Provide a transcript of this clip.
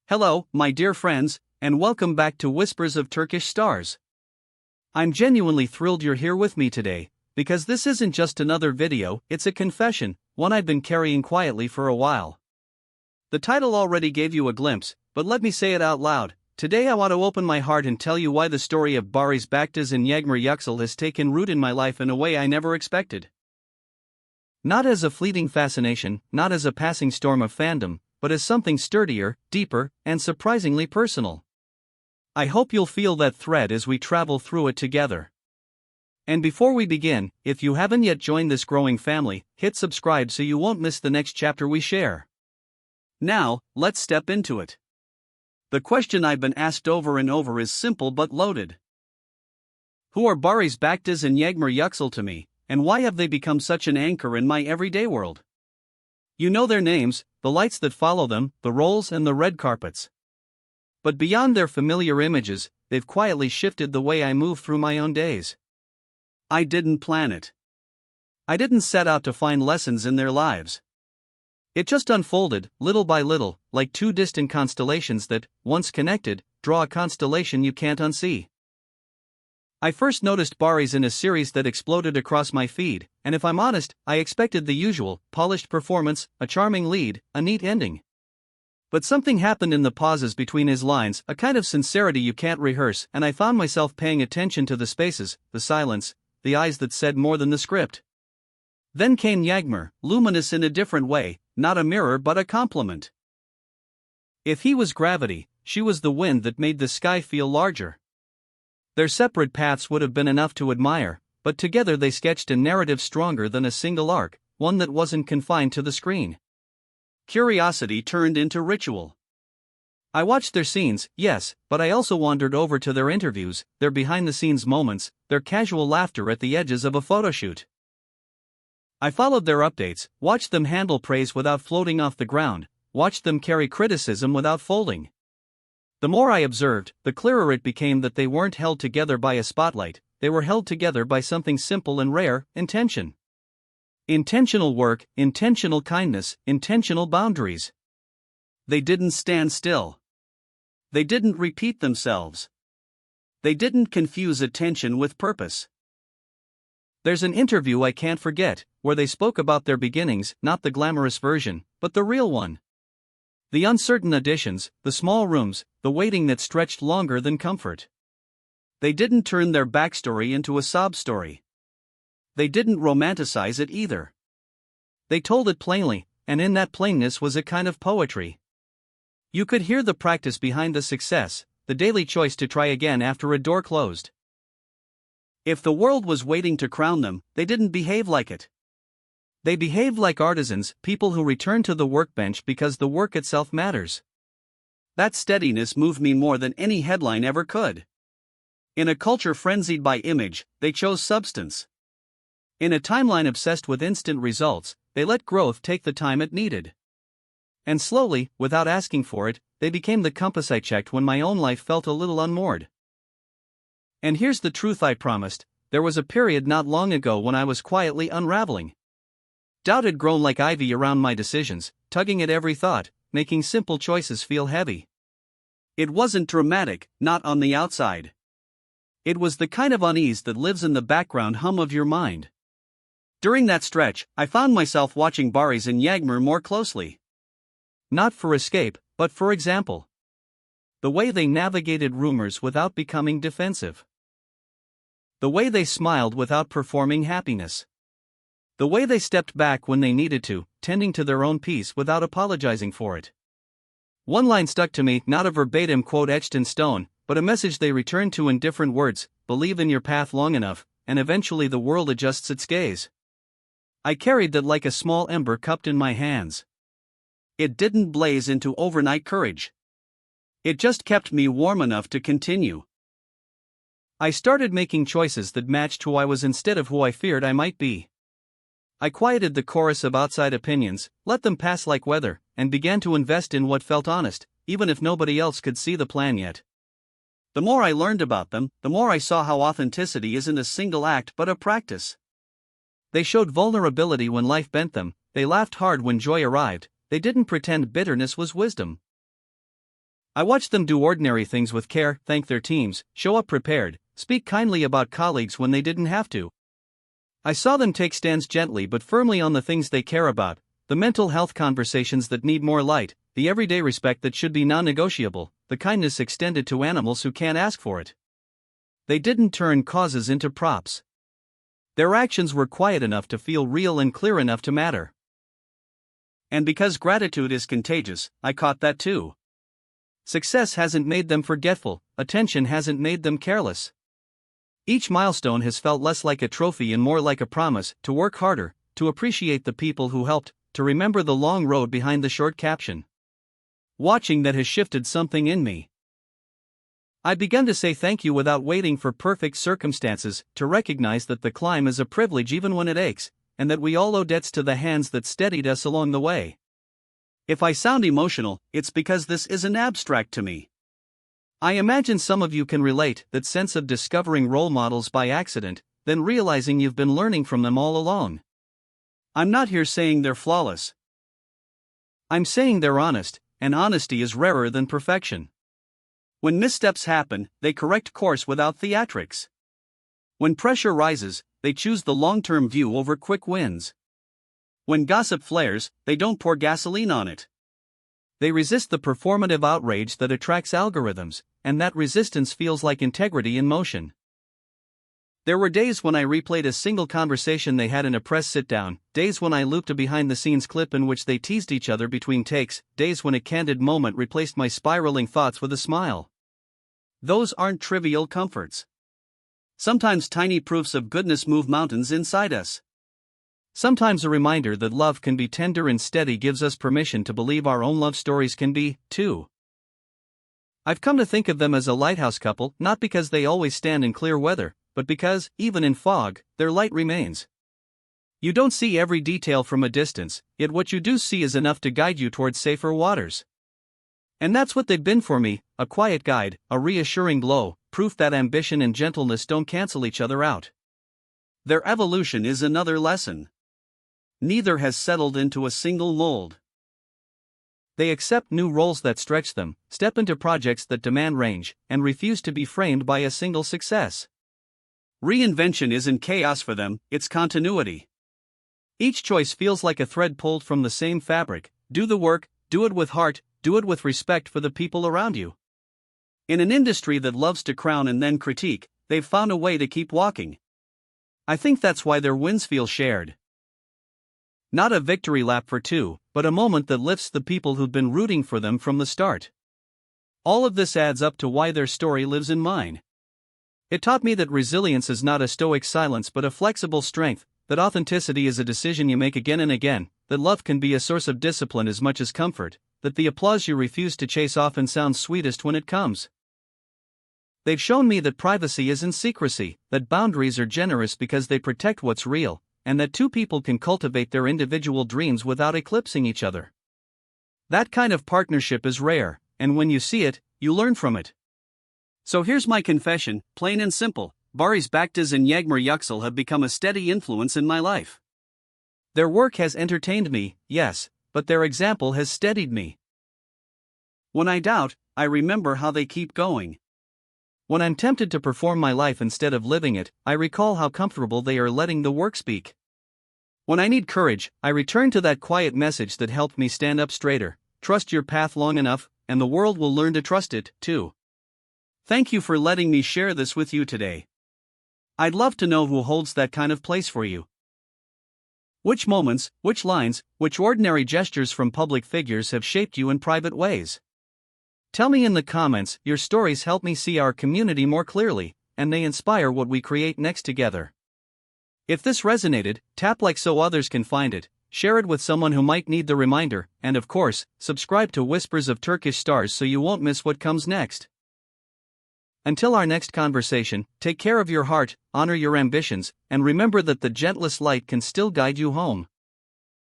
Hello, my dear friends, and welcome back to Whispers of Turkish Stars. I'm genuinely thrilled you're here with me today, because this isn't just another video, it's a confession, one I've been carrying quietly for a while. The title already gave you a glimpse, but let me say it out loud. Today I want to open my heart and tell you why the story of Barış Baktaş and Yağmur Yüksel has taken root in my life in a way I never expected. Not as a fleeting fascination, not as a passing storm of fandom, but as something sturdier, deeper, and surprisingly personal. I hope you'll feel that thread as we travel through it together. And before we begin, if you haven't yet joined this growing family, hit subscribe so you won't miss the next chapter we share. Now, let's step into it. The question I've been asked over and over is simple but loaded. Who are Barış Baktaş and Yağmur Yüksel to me, and why have they become such an anchor in my everyday world? You know their names, the lights that follow them, the roles and the red carpets. But beyond their familiar images, they've quietly shifted the way I move through my own days. I didn't plan it. I didn't set out to find lessons in their lives. It just unfolded, little by little, like two distant constellations that, once connected, draw a constellation you can't unsee. I first noticed Barış in a series that exploded across my feed, and if I'm honest, I expected the usual, polished performance, a charming lead, a neat ending. But something happened in the pauses between his lines, a kind of sincerity you can't rehearse, and I found myself paying attention to the spaces, the silence, the eyes that said more than the script. Then came Yağmur, luminous in a different way, not a mirror but a complement. If he was gravity, she was the wind that made the sky feel larger. Their separate paths would have been enough to admire, but together they sketched a narrative stronger than a single arc, one that wasn't confined to the screen. Curiosity turned into ritual. I watched their scenes, yes, but I also wandered over to their interviews, their behind-the-scenes moments, their casual laughter at the edges of a photoshoot. I followed their updates, watched them handle praise without floating off the ground, watched them carry criticism without folding. The more I observed, the clearer it became that they weren't held together by a spotlight, they were held together by something simple and rare, intention. Intentional work, intentional kindness, intentional boundaries. They didn't stand still. They didn't repeat themselves. They didn't confuse attention with purpose. There's an interview I can't forget, where they spoke about their beginnings, not the glamorous version, but the real one. The uncertain auditions, the small rooms, the waiting that stretched longer than comfort. They didn't turn their backstory into a sob story. They didn't romanticize it either. They told it plainly, and in that plainness was a kind of poetry. You could hear the practice behind the success, the daily choice to try again after a door closed. If the world was waiting to crown them, they didn't behave like it. They behaved like artisans, people who return to the workbench because the work itself matters. That steadiness moved me more than any headline ever could. In a culture frenzied by image, they chose substance. In a timeline obsessed with instant results, they let growth take the time it needed. And slowly, without asking for it, they became the compass I checked when my own life felt a little unmoored. And here's the truth I promised, there was a period not long ago when I was quietly unraveling. Doubt had grown like ivy around my decisions, tugging at every thought, making simple choices feel heavy. It wasn't dramatic, not on the outside. It was the kind of unease that lives in the background hum of your mind. During that stretch, I found myself watching Barış and Yağmur more closely. Not for escape, but for example. The way they navigated rumors without becoming defensive. The way they smiled without performing happiness. The way they stepped back when they needed to, tending to their own peace without apologizing for it. One line stuck to me, not a verbatim quote etched in stone, but a message they returned to in different words: believe in your path long enough, and eventually the world adjusts its gaze. I carried that like a small ember cupped in my hands. It didn't blaze into overnight courage. It just kept me warm enough to continue. I started making choices that matched who I was instead of who I feared I might be. I quieted the chorus of outside opinions, let them pass like weather, and began to invest in what felt honest, even if nobody else could see the plan yet. The more I learned about them, the more I saw how authenticity isn't a single act but a practice. They showed vulnerability when life bent them, they laughed hard when joy arrived, they didn't pretend bitterness was wisdom. I watched them do ordinary things with care, thank their teams, show up prepared, speak kindly about colleagues when they didn't have to. I saw them take stands gently but firmly on the things they care about, the mental health conversations that need more light, the everyday respect that should be non-negotiable, the kindness extended to animals who can't ask for it. They didn't turn causes into props. Their actions were quiet enough to feel real and clear enough to matter. And because gratitude is contagious, I caught that too. Success hasn't made them forgetful, attention hasn't made them careless. Each milestone has felt less like a trophy and more like a promise to work harder, to appreciate the people who helped, to remember the long road behind the short caption. Watching that has shifted something in me. I've begun to say thank you without waiting for perfect circumstances, to recognize that the climb is a privilege even when it aches, and that we all owe debts to the hands that steadied us along the way. If I sound emotional, it's because this isn't abstract to me. I imagine some of you can relate, that sense of discovering role models by accident, then realizing you've been learning from them all along. I'm not here saying they're flawless. I'm saying they're honest, and honesty is rarer than perfection. When missteps happen, they correct course without theatrics. When pressure rises, they choose the long-term view over quick wins. When gossip flares, they don't pour gasoline on it. They resist the performative outrage that attracts algorithms, and that resistance feels like integrity in motion. There were days when I replayed a single conversation they had in a press sit-down, days when I looped a behind-the-scenes clip in which they teased each other between takes, days when a candid moment replaced my spiraling thoughts with a smile. Those aren't trivial comforts. Sometimes tiny proofs of goodness move mountains inside us. Sometimes a reminder that love can be tender and steady gives us permission to believe our own love stories can be, too. I've come to think of them as a lighthouse couple, not because they always stand in clear weather, but because, even in fog, their light remains. You don't see every detail from a distance, yet what you do see is enough to guide you towards safer waters. And that's what they've been for me, a quiet guide, a reassuring glow, proof that ambition and gentleness don't cancel each other out. Their evolution is another lesson. Neither has settled into a single mold. They accept new roles that stretch them, step into projects that demand range, and refuse to be framed by a single success. Reinvention isn't chaos for them, it's continuity. Each choice feels like a thread pulled from the same fabric. Do the work, do it with heart, do it with respect for the people around you. In an industry that loves to crown and then critique, they've found a way to keep walking. I think that's why their wins feel shared. Not a victory lap for two, but a moment that lifts the people who've been rooting for them from the start. All of this adds up to why their story lives in mine. It taught me that resilience is not a stoic silence but a flexible strength, that authenticity is a decision you make again and again, that love can be a source of discipline as much as comfort, that the applause you refuse to chase often sounds sweetest when it comes. They've shown me that privacy isn't secrecy, that boundaries are generous because they protect what's real, and that two people can cultivate their individual dreams without eclipsing each other. That kind of partnership is rare, and when you see it, you learn from it. So here's my confession, plain and simple. Barış, Baktaş and Yağmur Yüksel have become a steady influence in my life. Their work has entertained me, yes, but their example has steadied me. When I doubt, I remember how they keep going. When I'm tempted to perform my life instead of living it, I recall how comfortable they are letting the work speak. When I need courage, I return to that quiet message that helped me stand up straighter. Trust your path long enough, and the world will learn to trust it, too. Thank you for letting me share this with you today. I'd love to know who holds that kind of place for you. Which moments, which lines, which ordinary gestures from public figures have shaped you in private ways? Tell me in the comments. Your stories help me see our community more clearly, and they inspire what we create next together. If this resonated, tap like so others can find it, share it with someone who might need the reminder, and of course, subscribe to Whispers of Turkish Stars so you won't miss what comes next. Until our next conversation, take care of your heart, honor your ambitions, and remember that the gentlest light can still guide you home.